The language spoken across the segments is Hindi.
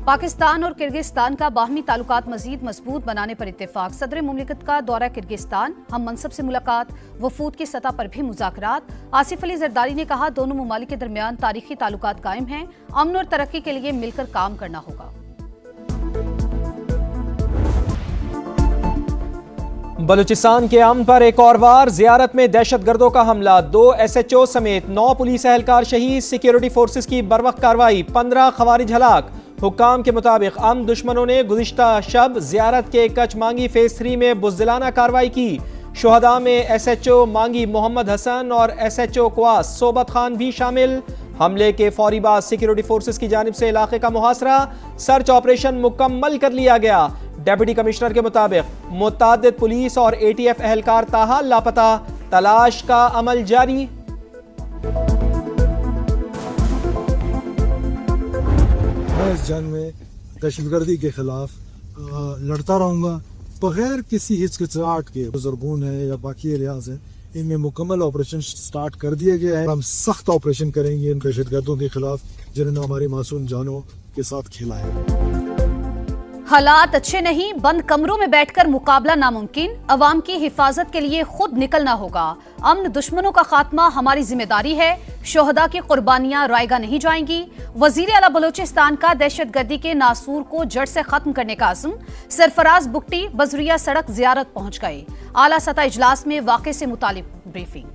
पाकिस्तान और किर्गिस्तान का बाहमी ताल्लुकात मजीद मजबूत बनाने पर इत्तेफाक। सदर मुमलिकत का दौरा किर्गिस्तान, हम मनसब से मुलाकात, वफूद की सतह पर भी मुज़ाकरात। आसिफ अली जरदारी ने कहा, दोनों ममालिक के दरमियान तारीखी ताल्लुकात कायम हैं, अमन और तरक्की के लिए मिलकर काम करना होगा। बलूचिस्तान के अमन पर एक और वार, जियारत में दहशतगर्दों का हमला, 2 SHO समेत 9 पुलिस एहलकार शहीद। सिक्योरिटी फोर्सेस की बरवक्त कार्रवाई, 15 खवारिज हलाक। हुक्काम के मुताबिक अमन दुश्मनों ने गुज़िश्ता शब जियारत के कच मांगी फेज 3 में बुज़दिलाना कार्रवाई की। शुहदा में SHO मांगी मोहम्मद हसन और SHO क्वास सोबत खान भी शामिल। हमले के फौरी बाद सिक्योरिटी फोर्सेस की जानिब से इलाके का मुहासरा, सर्च ऑपरेशन मुकम्मल कर लिया गया। डिप्टी कमिश्नर के मुताबिक मुतअद्दिद पुलिस और ATF एहलकार ताहाल लापता, तलाश का अमल जारी। मैं इस जंग में दहशतगर्दी के खिलाफ लड़ता रहूँगा बगैर किसी हिचकिचाहट के। बुजुर्गों है या बाकी एरियाज हैं, इनमें मुकम्मल ऑपरेशन स्टार्ट कर दिया गया है। हम सख्त ऑपरेशन करेंगे इन दहशतगर्दों के खिलाफ जिन्होंने हमारी मासूम जानों के साथ खेला है। हालात अच्छे नहीं, बंद कमरों में बैठकर मुकाबला नामुमकिन, अवाम की हिफाजत के लिए खुद निकलना होगा। अमन दुश्मनों का खात्मा हमारी जिम्मेदारी है, शोहदा की कुर्बानियां रायगा नहीं जाएंगी। वजीर आला बलूचिस्तान का दहशतगर्दी के नासूर को जड़ से खत्म करने का अज़्म। सरफराज बुगटी बजरिया सड़क जियारत पहुंच गए। आला सतह इजलास में वाक़े से मुतालिक ब्रीफिंग।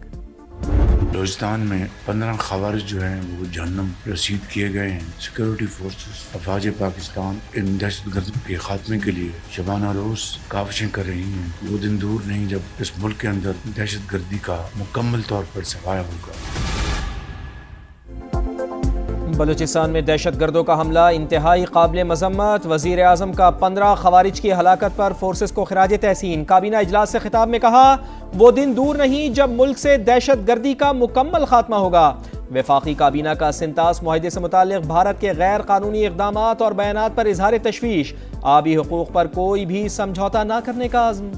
बलूचिस्तान में 15 खवारिज जो हैं वो जहन्नम रसीद किए गए हैं। सिक्योरिटी फोर्सेस अफवाज पाकिस्तान इन दहशतगर्द के खात्मे के लिए शबाना रोज काविशें कर रही हैं। वो दिन दूर नहीं जब इस मुल्क के अंदर दहशतगर्दी का मुकम्मल तौर पर सफाया होगा। बलूचिस्तान में दहशतगर्दों का हमला इंतहाई काबिल मजम्मत। वजीर आजम का 15 खवारिज की हलाकत पर फोर्सेस को खिराज तहसीन। काबीना इजलास से खिताब में कहा, वो दिन दूर नहीं जब मुल्क से दहशतगर्दी का मुकम्मल खात्मा होगा। वफाकी काबीना का सिंतास मुआहदे से मुताल्लिक भारत के गैर कानूनी इक़दामात और बयानात पर इजहार तशवीश। आबी हुकूक पर कोई भी समझौता न करने का अज़्म।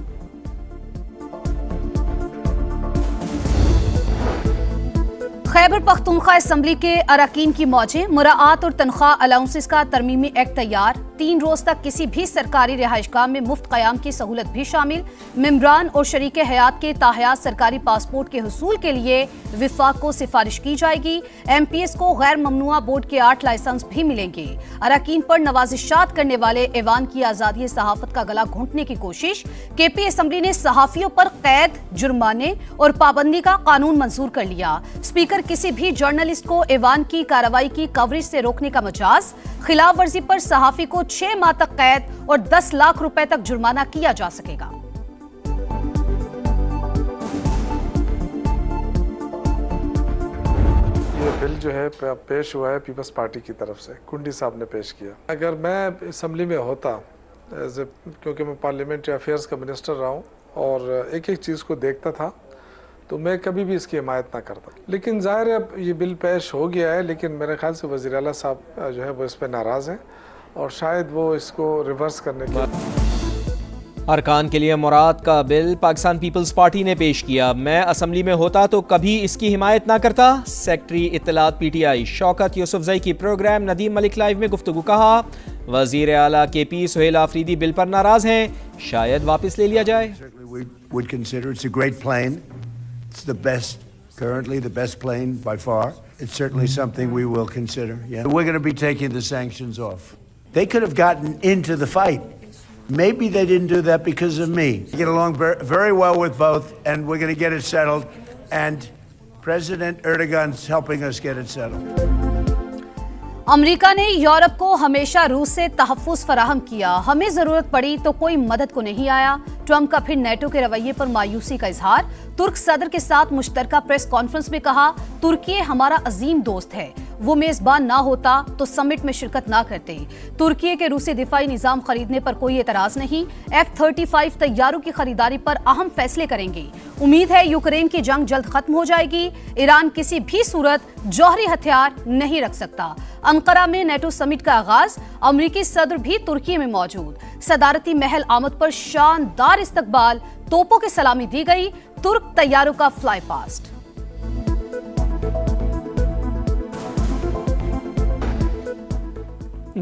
खैबर पख्तूनख्वा असम्बली के अरकान की मौजें, मुराआत और तनख्वाह अलाउंसेस का तरमीमी एक्ट तैयार। 3 रोज तक किसी भी सरकारी रिहाइशगाह में मुफ्त क़याम की सहूलत भी शामिल। मेम्बरान और शरीके हयात के ताहयात सरकारी पासपोर्ट के हुसूल के लिए विफाक को सिफारिश की जाएगी। MPS को गैर ममनुआ बोर्ड के 8 लाइसेंस भी मिलेंगे। अरकान पर नवाजिशात करने वाले ऐवान की आज़ादी सहाफत का गला घोंटने की कोशिश। KP असम्बली ने सहाफियों पर कैद, जुर्माने और पाबंदी का कानून मंजूर कर लिया। स्पीकर किसी भी जर्नलिस्ट को ऐवान की कार्रवाई की कवरेज से रोकने का मजाज। खिलाफ वर्जी पर सहाफी को 6 माह तक कैद और 10 लाख रुपए तक जुर्माना किया जा सकेगा। ये बिल जो है पेश हुआ है पीपल्स पार्टी की तरफ से, कुंडी साहब ने पेश किया। अगर मैं असम्बली में होता, क्योंकि मैं पार्लियामेंट्री अफेयर्स का मिनिस्टर रहा हूँ और एक एक चीज़ को देखता था, तो मैं कभी भी इसकी हिमायत ना करता। लेकिन ज़ाहिर है अब ये बिल पेश हो गया है, लेकिन मेरे ख्याल से वज़ीर आला साहब जो है वो इस पर नाराज़ हैं और शायद वो इसको रिवर्स करने के अरकान के लिए मुराद का बिल पाकिस्तान पीपल्स पार्टी ने पेश किया। मैं असम्बली में होता तो कभी इसकी हिमायत ना करता। सेक्रेटरी इत्तलात PTI शौकत यूसुफजई की प्रोग्राम नदीम मलिक लाइव में गुफ्तगू। कहा, वज़ीर आला KP सुहेल आफरीदी बिल पर नाराज हैं, शायद वापस ले लिया जाए। It's the best, currently the best plane by far. It's certainly something we will consider. Yeah, we're going to be taking the sanctions off. They could have gotten into the fight. Maybe they didn't do that because of me. I get along very well with both, and we're going to get it settled. And President Erdogan's helping us get it settled. America ने यूरोप को हमेशा रूस से तहफ़्फ़ुज़ फराहम किया। हमें जरूरत पड़ी तो कोई मदद को नहीं आया। ट्रंप का फिर नेटो के रवैये पर मायूसी का इजहार। तुर्क सदर के साथ मुश्तरका प्रेस कॉन्फ्रेंस में कहा, तुर्की हमारा अजीम दोस्त है, वो मेजबान ना होता तो समिट में शिरकत ना करते। तुर्की के रूसी दिफाई निजाम खरीदने पर कोई एतराज नहीं। F-35 तैयारों की खरीदारी पर अहम फैसले करेंगे। उम्मीद है यूक्रेन की जंग जल्द खत्म हो जाएगी। ईरान किसी भी सूरत जौहरी हथियार नहीं रख सकता। अंकारा में नेटो समिट का आगाज, अमरीकी सदर भी तुर्की में मौजूद। सदारती महल आमद पर शानदार इस्तकबाल, तोपों की सलामी दी गई। तुर्क तैयारों का फ्लाई पास्ट।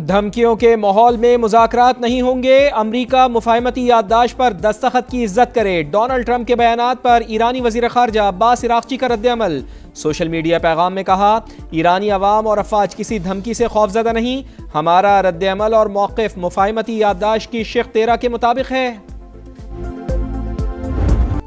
धमकियों के माहौल में मुज़ाकरात नहीं होंगे, अमरीका मुफाहमती याददाश्त पर दस्तखत की इज्जत करे। डोनाल्ड ट्रंप के बयानात पर ईरानी वज़ीर ख़ारजा अब्बास इराक़ची का रद्द-ए-अमल। सोशल मीडिया पैगाम में कहा, ईरानी अवाम और अफवाज किसी धमकी से खौफजदा नहीं, हमारा रद्द-ए-अमल और मौक़िफ़ मुफाहमती याददाश्त की शिक़ 13 के मुताबिक है।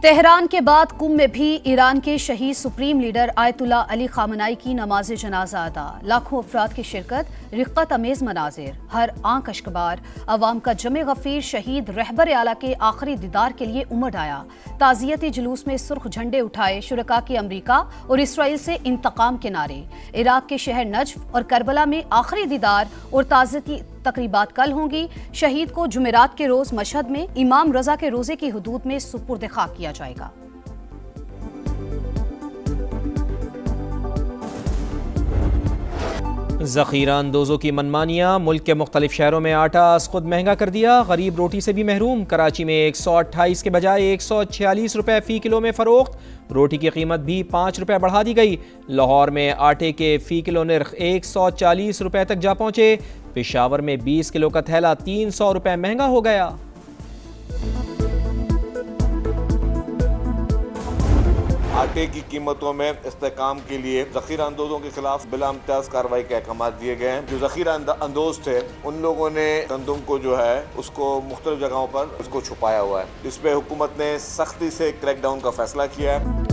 तेहरान के बाद कुम में भी ईरान के शहीद सुप्रीम लीडर आयतुल्ला अली खामनाई की नमाज जनाजा अदा। लाखों अफराद की शिरकत, रिक़्क़त अमेज़ मनाजिर, हर आंख अश्कबार। अवाम का जमे गफीर शहीद रहबर आला के आखिरी दीदार के लिए उमड़ आया। ताज़ियती जुलूस में सुर्ख झंडे उठाए शुरका की अमरीका और इसराइल से इंतकाम के नारे। इराक के शहर नजफ और करबला में आखिरी दीदार और ताज़ियती तकरीबात कल होंगी। शहीद को जुमेरात के रोज मशहद में इमाम रजा के रोजे की हुदूद में सुपुर्द खाक किया जाएगा। ज़ख़ीरा अंदोज़ों की मनमानियाँ, मुल्क के मुख्तलिफ शहरों में आटा खुद महंगा कर दिया, गरीब रोटी से भी महरूम। कराची में 128 के बजाय 146 रुपये फ़ी किलो में फ़रोख्त, रोटी की कीमत भी 5 रुपये बढ़ा दी गई। लाहौर में आटे के फ़ी किलो नर्ख 140 रुपये तक जा पहुँचे। पेशावर में 20 किलो का थैला 300 रुपये महंगा हो गया। आटे की कीमतों में इस्तेहकाम के लिए ज़ख़ीरा अंदोज़ों के खिलाफ बिला इम्तियाज़ कार्रवाई के अहकाम दिए गए हैं। जो ज़ख़ीरा अंदोज़ थे उन लोगों ने गंदम को जो है उसको मुख्तलिफ जगहों पर उसको छुपाया हुआ है। इस पर हुकूमत ने सख्ती से क्रैकडाउन का फैसला किया है।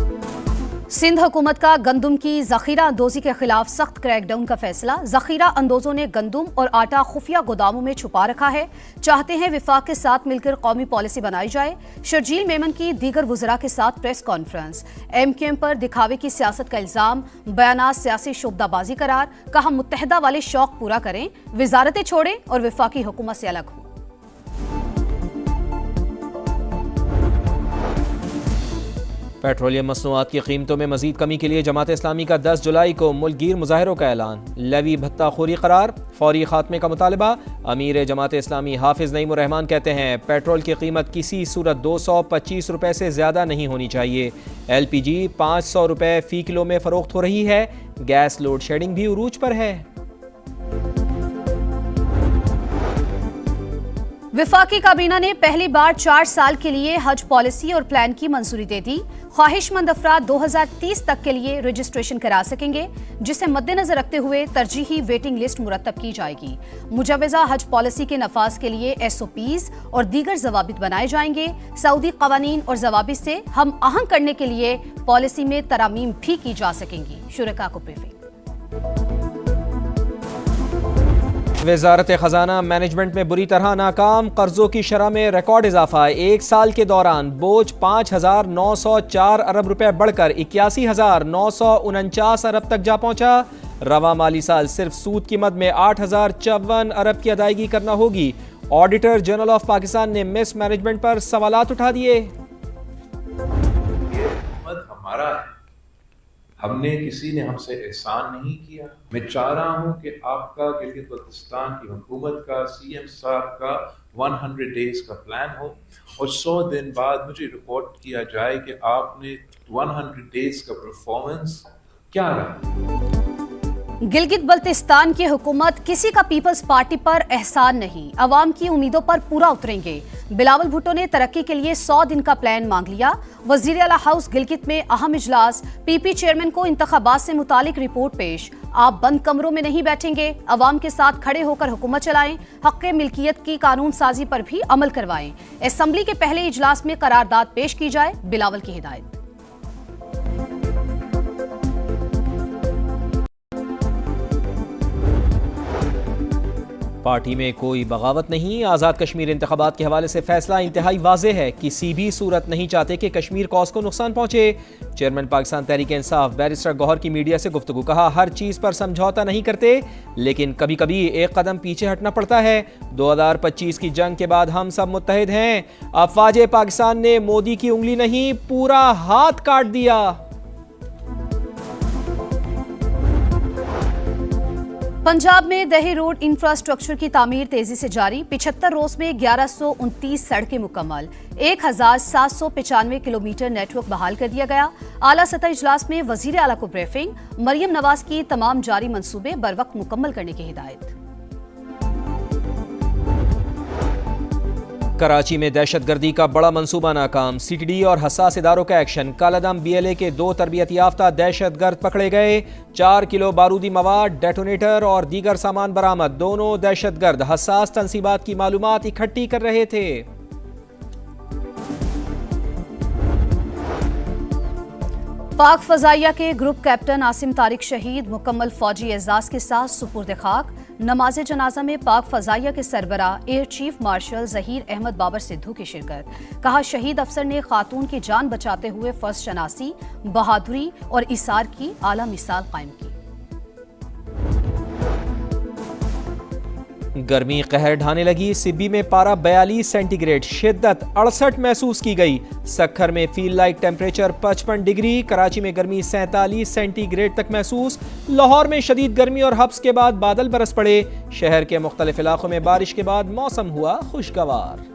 सिंध हुकूमत का गंदम की ज़ख़ीरा अंदोज़ी के खिलाफ सख्त क्रैकडाउन का फैसला। ज़ख़ीरा अंदोज़ों ने गंदम और आटा खुफिया गोदामों में छुपा रखा है। चाहते हैं विफाक के साथ मिलकर कौमी पॉलिसी बनाई जाए। शर्जील मेमन की दीगर वुज़रा के साथ प्रेस कॉन्फ्रेंस। MQM पर दिखावे की सियासत का इल्ज़ाम, बयानात सियासी शोबदाबाजी करार। कहा, मुत्तहदा वाले शौक पूरा करें, वजारतें छोड़ें और विफाकी हुकूमत से अलग हों। पेट्रोलियम मसनूआत की कीमतों में मजीद कमी के लिए जमात इस्लामी का 10 जुलाई को मुल्कगीर मुजाहिरों का ऐलान। लेवी भत्ताखोरी करार, फौरी खात्मे का मुतालबा। अमीर जमात इस्लामी हाफिज नईमुर रहमान कहते हैं, पेट्रोल की कीमत किसी सूरत 225 रुपये से ज़्यादा नहीं होनी चाहिए। LPG 500 रुपये फ़ी किलो में फ़रोख्त हो रही है। गैस लोड शेडिंग भी उरूज पर है। विफाकी काबीना ने पहली बार 4 साल के लिए हज पॉलिसी और प्लान की मंजूरी दे दी। ख्वाहिशमंद अफराद 2030 तक के लिए रजिस्ट्रेशन करा सकेंगे, जिसे मद्देनजर रखते हुए तरजीही वेटिंग लिस्ट मुरतब की जाएगी। मुजवजा हज पॉलिसी के नफाज के लिए SOPs और दीगर जवाबित बनाए जाएंगे। सऊदी कवानीन और जवाबित से हम आहंग करने के लिए पॉलिसी में तरामीम भी की जा सकेंगी। शुरका को ब्रीफिंग। वज़ारत ख़जाना मैनेजमेंट में बुरी तरह नाकाम, कर्जों की शरह में रिकॉर्ड इजाफा। 1 साल के दौरान बोझ 5,904 अरब रुपए बढ़कर 81,949 अरब तक जा पहुंचा। रवा माली साल सिर्फ सूद की मद में 8,054 अरब की अदायगी करना होगी। ऑडिटर जनरल ऑफ पाकिस्तान ने मिस मैनेजमेंट पर सवालात उठा दिए। ये हुकूमत हमारा है, हमने किसी ने हमसे एहसान नहीं किया। मैं चाह रहा हूं कि आपका गिलगित बल्तिस्तान की हुकूमत का, CM साहब का 100 डेज का प्लान हो और 100 दिन बाद मुझे रिपोर्ट किया जाए कि आपने 100 डेज का परफॉर्मेंस क्या रहा। गिलगित बल्तिस्तान की हुकूमत किसी का पीपल्स पार्टी पर एहसान नहीं, अवाम की उम्मीदों पर पूरा उतरेंगे। बिलावल भुट्टो ने तरक्की के लिए 100 दिन का प्लान मांग लिया। वजीर आला हाउस गिलगित में अहम इजलास। PP चेयरमैन को इंतखाबात से मुतालिक रिपोर्ट पेश। आप बंद कमरों में नहीं बैठेंगे, अवाम के साथ खड़े होकर हुकूमत चलाएं। हक़ मिल्कियत की कानून साजी पर भी अमल करवाएं। असेंबली के पहले इजलास में करारदाद पेश की जाए, बिलावल की हिदायत। पार्टी में कोई बगावत नहीं। आज़ाद कश्मीर इंतखाबात के हवाले से फैसला इंतहाई वाज़ेह है। किसी भी सूरत नहीं चाहते कि कश्मीर कॉज को नुकसान पहुंचे। चेयरमैन पाकिस्तान तहरीक इंसाफ बैरिस्टर गौहर की मीडिया से गुफ्तगू। कहा, हर चीज़ पर समझौता नहीं करते, लेकिन कभी कभी एक कदम पीछे हटना पड़ता है। 2025 की जंग के बाद हम सब मुत्तहिद हैं। अफवाज पाकिस्तान ने मोदी की उंगली नहीं, पूरा हाथ काट दिया। पंजाब में दही रोड इंफ्रास्ट्रक्चर की तामीर तेजी से जारी। 75 रोज में 1129 सड़कें मुकम्मल। 1795 किलोमीटर नेटवर्क बहाल कर दिया गया। आला सतह इजलास में वजीर आला को ब्रीफिंग। मरियम नवाज की तमाम जारी मंसूबे बर वक्त मुकम्मल करने की हिदायत। कराची में दहशतगर्दी का बड़ा मंसूबा नाकाम, सीटीडी और हसास इदारों का एक्शन। कालादम बीएलए के 2 तरबियत याफ्ता दहशतगर्द पकड़े गए। 4 किलो बारूदी मवाद, डेटोनेटर और दीगर सामान बरामद। दोनों दहशतगर्द हसास तंसीबात की मालूमात इकट्ठी कर रहे थे। पाक फजाइया के ग्रुप कैप्टन आसिम तारिक शहीद, मुकम्मल फौजी एजाज के साथ सुपुर्द खाक। नमाज जनाजा में पाक फजाइया के सरबराह air chief marshal Zaheer Ahmed Babar Sidhu की शिरकत। कहा, शहीद अफसर ने खातून की जान बचाते हुए फर्ज शनासी, बहादुरी और इसार की आला मिसाल कायम की। गर्मी कहर ढाने लगी। सिब्बी में पारा 42 सेंटीग्रेड, शिद्दत 68 महसूस की गई। सक्खर में feel like temperature 55 degree. Karachi में गर्मी 47 सेंटीग्रेड तक महसूस। लाहौर में शदीद गर्मी और हब्स के बाद बादल बरस पड़े। शहर के मुख्तलिफ इलाकों में बारिश के बाद मौसम हुआ खुशगवार।